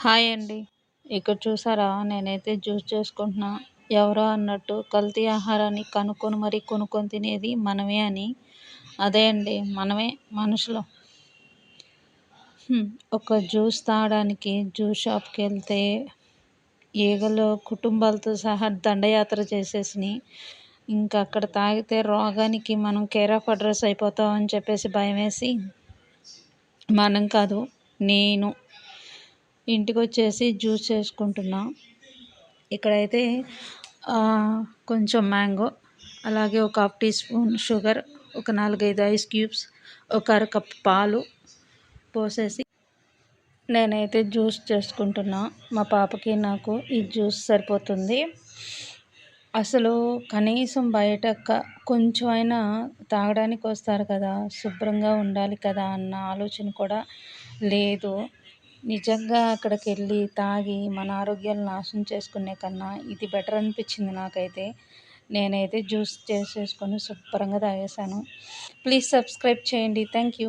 Hi అండి. ఇక్కడ చూసారా నేనైతే జ్యూస్ చేసుకుంటున్నా. ఎవరో అన్నట్టు కల్తీ ఆహారాన్ని కనుక్కొని మరీ కొనుక్కొని తినేది మనమే అని. అదే అండి మనమే మనుషులం. ఒక జ్యూస్ తాగడానికి జ్యూస్ షాప్‌కెళ్తే ఈగలు కుటుంబాలతో సహా దండయాత్ర చేసేసినాయి. ఇంకా అక్కడ తాగితే రోగానికి మనం కేర్ ఆఫ్ అడ్రెస్ అయిపోతాం అని చెప్పేసి భయమేసి మనం కాదు నేను ఇంటికొచ్చేసి జ్యూస్ చేసుకుంటున్నా. ఇక్కడైతే కొంచెం మ్యాంగో, అలాగే ఒక హాఫ్ టీ స్పూన్ షుగర్, ఒక 4, 5 ఐస్ క్యూబ్స్, ఒక అరకప్పు పాలు పోసేసి నేనైతే జ్యూస్ చేసుకుంటున్నా. మా పాపకి నాకు ఈ జ్యూస్ సరిపోతుంది. అసలు కనీసం బయట కొంచెం అయినా తాగడానికి వస్తారు కదా, శుభ్రంగా ఉండాలి కదా అన్న ఆలోచన కూడా లేదు. నిజంగా అక్కడికెళ్ళి తాగి మన ఆరోగ్యాలు నాశనం చేసుకునే కన్నా ఇది బెటర్ అనిపించింది నాకైతే. నేనైతే జ్యూస్ చేసేసుకొని శుభ్రంగా తాగేసాను. ప్లీజ్ సబ్స్క్రైబ్ చేయండి. Thank you.